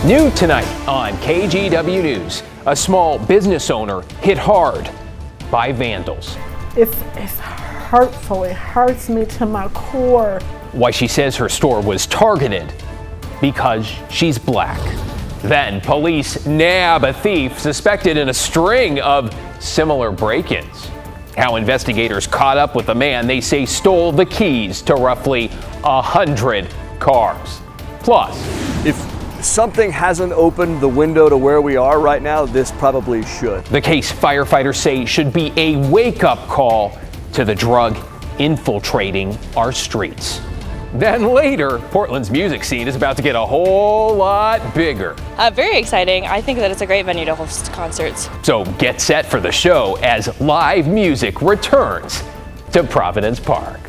New tonight on KGW News, a small business owner hit hard by vandals. It's hurtful. It hurts me to my core. Why she says her store was targeted because she's black. Then police nab a thief suspected in a string of similar break-ins. How investigators caught up with the man they say stole the keys to roughly 100 cars. Plus, if something hasn't opened the window to where we are right now, this probably should. The case firefighters say should be a wake-up call to the drug infiltrating our streets. Then later, Portland's music scene is about to get a whole lot bigger. Very exciting. I think that it's a great venue to host concerts. So get set for the show as live music returns to Providence Park.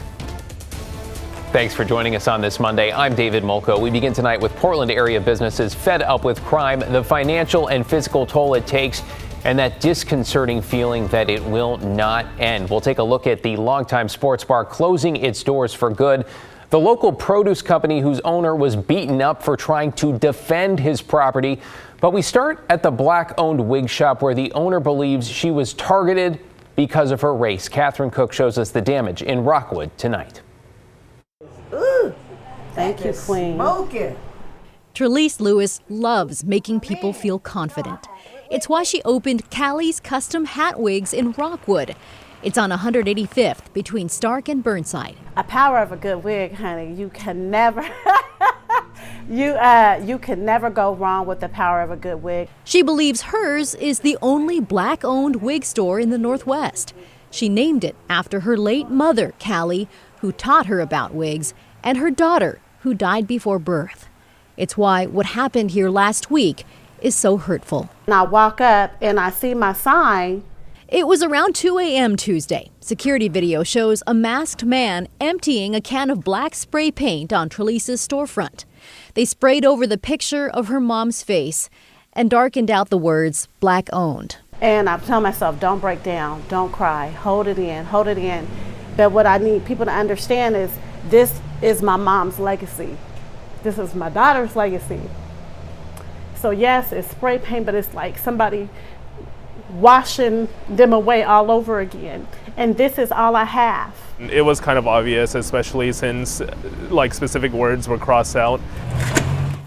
Thanks for joining us on this Monday. I'm David Molko. We begin tonight with Portland area businesses fed up with crime, the financial and physical toll it takes, and that disconcerting feeling that it will not end. We'll take a look at the longtime sports bar closing its doors for good, the local produce company whose owner was beaten up for trying to defend his property. But we start at the black-owned wig shop where the owner believes she was targeted because of her race. Catherine Cook shows us the damage in Rockwood tonight. Ooh, thank you, Queen. Smoking. Trelise Lewis loves making people feel confident. It's why she opened Callie's Custom Hat Wigs in Rockwood. It's on 185th between Stark and Burnside. A power of a good wig, honey. You can never, you can never go wrong with the power of a good wig. She believes hers is the only black-owned wig store in the Northwest. She named it after her late mother, Callie, who taught her about wigs, and her daughter, who died before birth. It's why what happened here last week is so hurtful. And I walk up and I see my sign. It was around 2 a.m. Tuesday. Security video shows a masked man emptying a can of black spray paint on Trelise's storefront. They sprayed over the picture of her mom's face and darkened out the words "black owned." And I tell myself, don't break down, don't cry, hold it in, hold it in. But what I need people to understand is this is my mom's legacy. This is my daughter's legacy. So yes, it's spray paint, but it's like somebody washing them away all over again. And this is all I have. It was kind of obvious, especially since specific words were crossed out.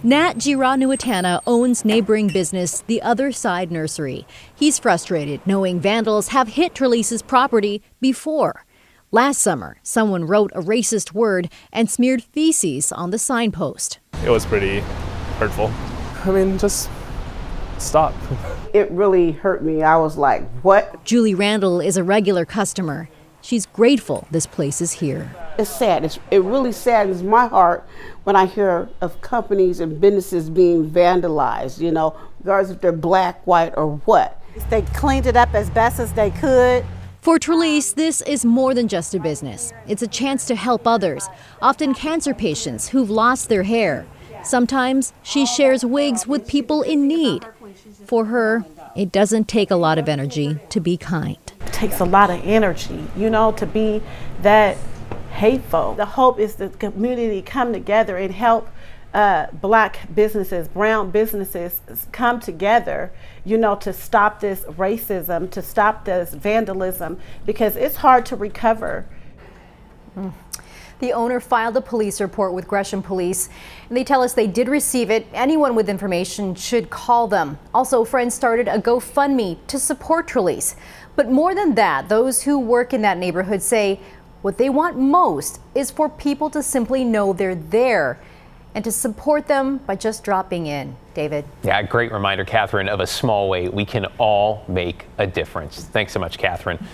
Nat Giranuatana owns neighboring business The Other Side Nursery. He's frustrated knowing vandals have hit Trelise's property before. Last summer, someone wrote a racist word and smeared feces on the signpost. It was pretty hurtful. I mean, just stop. It really hurt me. I was like, what? Julie Randall is a regular customer. She's grateful this place is here. It's sad. It really saddens my heart when I hear of companies and businesses being vandalized, regardless if they're black, white, or what. They cleaned it up as best as they could. For Trelise, this is more than just a business. It's a chance to help others, often cancer patients who've lost their hair. Sometimes she shares wigs with people in need. For her, it doesn't take a lot of energy to be kind. It takes a lot of energy, to be that hateful. The hope is the community come together and help black businesses, brown businesses come together, to stop this racism, to stop this vandalism, because it's hard to recover. The owner filed a police report with Gresham Police, and they tell us they did receive it. Anyone with information should call them. Also, friends started a GoFundMe to support Trelise. But more than that, those who work in that neighborhood say what they want most is for people to simply know they're there and to support them by just dropping in. David. Yeah, great reminder, Catherine, of a small way we can all make a difference. Thanks so much, Catherine.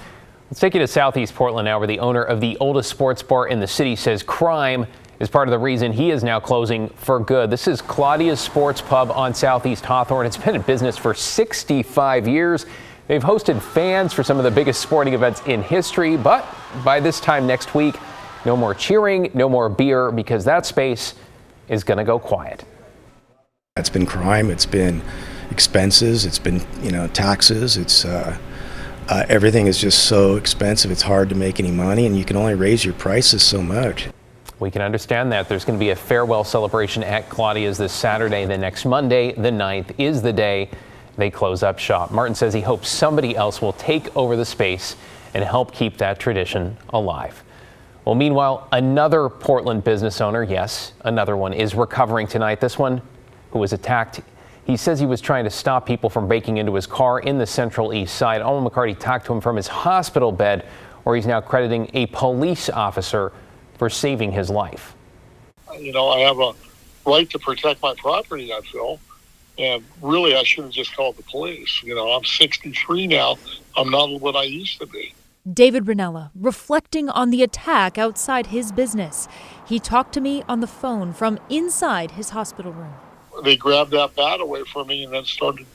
Let's take you to Southeast Portland now, where the owner of the oldest sports bar in the city says crime is part of the reason he is now closing for good. This is Claudia's Sports Pub on Southeast Hawthorne. It's been in business for 65 years. They've hosted fans for some of the biggest sporting events in history, but by this time next week, no more cheering, no more beer, because that space is going to go quiet. It's been crime, it's been expenses, it's been, taxes, it's everything is just so expensive. It's hard to make any money, and you can only raise your prices so much. We can understand that. There's going to be a farewell celebration at Claudia's this Saturday. The next Monday, the 9th, is the day they close up shop. Martin says he hopes somebody else will take over the space and help keep that tradition alive. Well, meanwhile, another Portland business owner, yes, another one, is recovering tonight. This one who was attacked. He says he was trying to stop people from breaking into his car in the Central East Side. Alma McCarty talked to him from his hospital bed, where he's now crediting a police officer for saving his life. You know, I have a right to protect my property, I feel. And really, I should have just called the police. You know, I'm 63 now. I'm not what I used to be. David Ranella reflecting on the attack outside his business. He talked to me on the phone from inside his hospital room. They grabbed that bat away from me and then started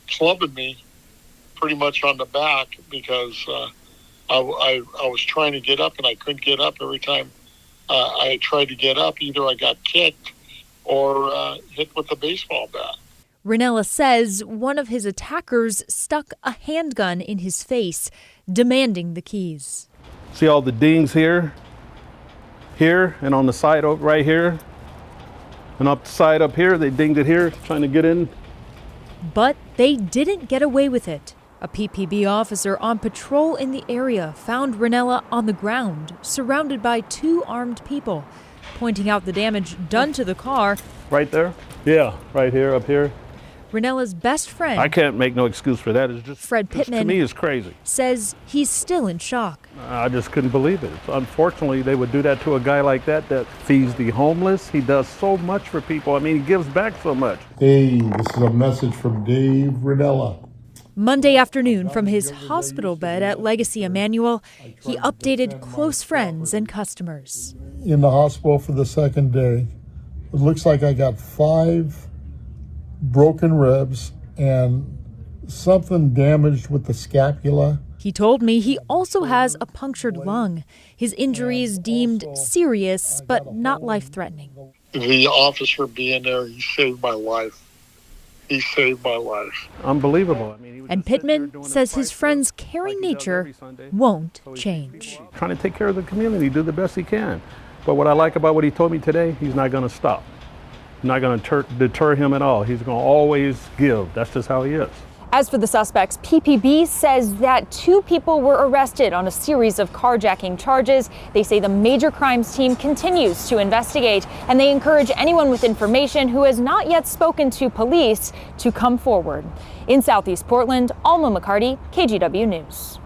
clubbing me pretty much on the back because I was trying to get up and I couldn't get up. Every time I tried to get up, either I got kicked or hit with a baseball bat. Ranella says one of his attackers stuck a handgun in his face, demanding the keys. See all the dings here, and on the side right here, and up the side up here, they dinged it here, trying to get in. But they didn't get away with it. A PPB officer on patrol in the area found Ranella on the ground, surrounded by 2 armed people, pointing out the damage done to the car. Right there? Yeah, right here, up here. Ranella's best friend, I can't make no excuse for that. It's just, Fred Pittman, to me, is crazy. Says he's still in shock. I just couldn't believe it. Unfortunately, they would do that to a guy like that feeds the homeless. He does so much for people. I mean, he gives back so much. Hey, this is a message from Dave Ranella. Monday afternoon from his hospital bed at Legacy Emmanuel, he updated close friends and customers. In the hospital for the 2nd day. It looks like I got 5 broken ribs and something damaged with the scapula. He told me he also has a punctured lung. His injuries deemed serious, but not life-threatening. The officer being there, he saved my life. He saved my life. Unbelievable. I mean, and Pittman says his friend's caring nature won't change. Trying to take care of the community, do the best he can. But what I like about what he told me today, he's not going to stop. Not going to deter him at all. He's going to always give. That's just how he is. As for the suspects, PPB says that 2 people were arrested on a series of carjacking charges. They say the major crimes team continues to investigate, and they encourage anyone with information who has not yet spoken to police to come forward. In Southeast Portland, Alma McCarty, KGW News.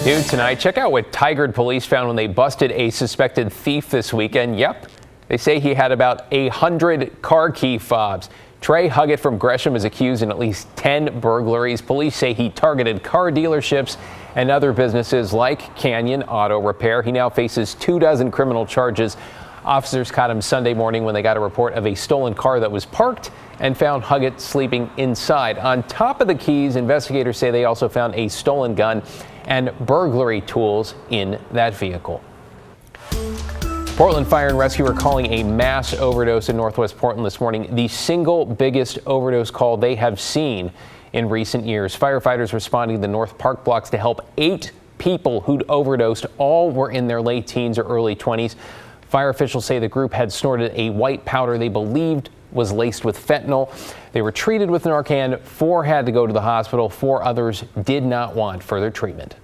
New tonight, check out what Tigard police found when they busted a suspected thief this weekend. Yep, they say he had about 100 car key fobs. Trey Huggett from Gresham is accused in at least 10 burglaries. Police say he targeted car dealerships and other businesses like Canyon Auto Repair. He now faces 24 criminal charges. Officers caught him Sunday morning when they got a report of a stolen car that was parked and found Huggett sleeping inside. On top of the keys, investigators say they also found a stolen gun and burglary tools in that vehicle. Portland Fire and Rescue are calling a mass overdose in Northwest Portland this morning, the single biggest overdose call they have seen in recent years. Firefighters responding to the North Park blocks to help 8 people who'd overdosed. All were in their late teens or early 20s. Fire officials say the group had snorted a white powder they believed was laced with fentanyl. They were treated with Narcan. 4 had to go to the hospital. 4 others did not want further treatment.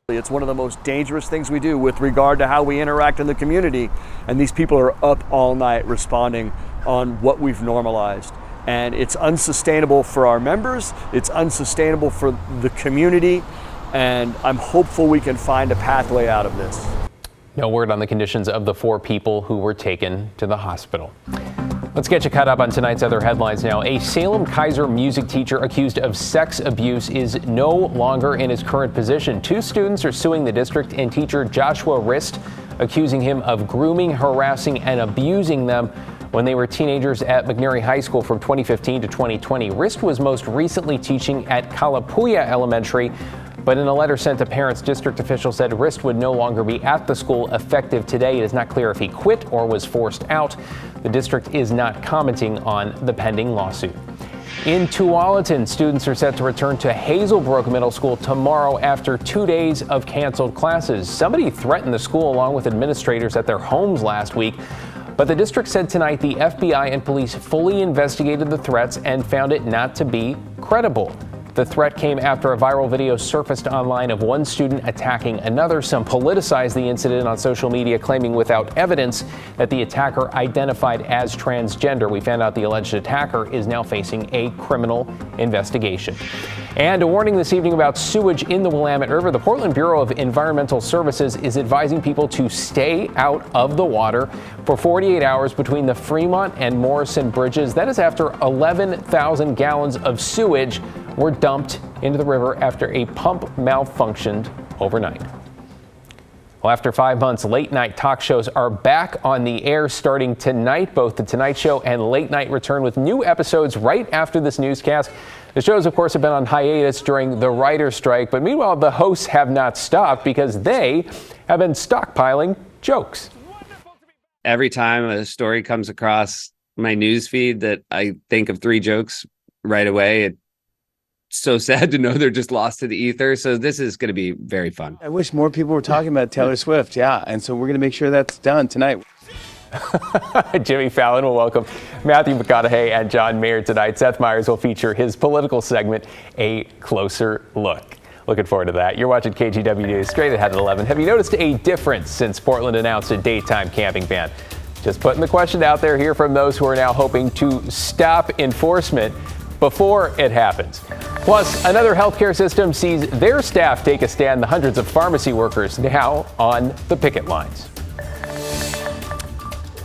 It's one of the most dangerous things we do with regard to how we interact in the community. And these people are up all night responding on what we've normalized. And it's unsustainable for our members. It's unsustainable for the community. And I'm hopeful we can find a pathway out of this. No word on the conditions of the 4 people who were taken to the hospital. Let's get you caught up on tonight's other headlines now. A Salem-Keizer music teacher accused of sex abuse is no longer in his current position. 2 students are suing the district and teacher Joshua Rist, accusing him of grooming, harassing, and abusing them when they were teenagers at McNary High School from 2015 to 2020. Rist was most recently teaching at Kalapuya Elementary, but in a letter sent to parents, district officials said Rist would no longer be at the school effective today. It is not clear if he quit or was forced out. The district is not commenting on the pending lawsuit. In Tualatin, students are set to return to Hazelbrook Middle School tomorrow after 2 days of canceled classes. Somebody threatened the school along with administrators at their homes last week, but the district said tonight the FBI and police fully investigated the threats and found it not to be credible. The threat came after a viral video surfaced online of one student attacking another. Some politicized the incident on social media, claiming without evidence that the attacker identified as transgender. We found out the alleged attacker is now facing a criminal investigation. And a warning this evening about sewage in the Willamette River. The Portland Bureau of Environmental Services is advising people to stay out of the water for 48 hours between the Fremont and Morrison bridges. That is after 11,000 gallons of sewage were dumped into the river after a pump malfunctioned overnight. Well, after 5 months, late night talk shows are back on the air starting tonight. Both The Tonight Show and Late Night return with new episodes right after this newscast. The shows, of course, have been on hiatus during the writer's strike, but meanwhile, the hosts have not stopped because they have been stockpiling jokes. Every time a story comes across my news feed that I think of 3 jokes right away, it's so sad to know they're just lost to the ether. So this is going to be very fun. I wish more people were talking about Taylor Swift. Yeah. And so we're going to make sure that's done tonight. Jimmy Fallon will welcome Matthew McConaughey and John Mayer tonight. Seth Meyers will feature his political segment, A Closer Look. Looking forward to that. You're watching KGW News straight ahead at 11. Have you noticed a difference since Portland announced a daytime camping ban? Just putting the question out there here from those who are now hoping to stop enforcement before it happens. Plus, another healthcare system sees their staff take a stand. The hundreds of pharmacy workers now on the picket lines.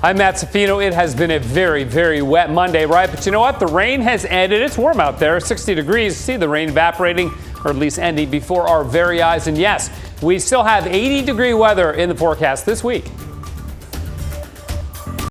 I'm Matt Safino. It has been a very, very wet Monday, right? But you know what? The rain has ended. It's warm out there, 60 degrees. See the rain evaporating, or at least ending before our very eyes. And yes, we still have 80-degree weather in the forecast this week.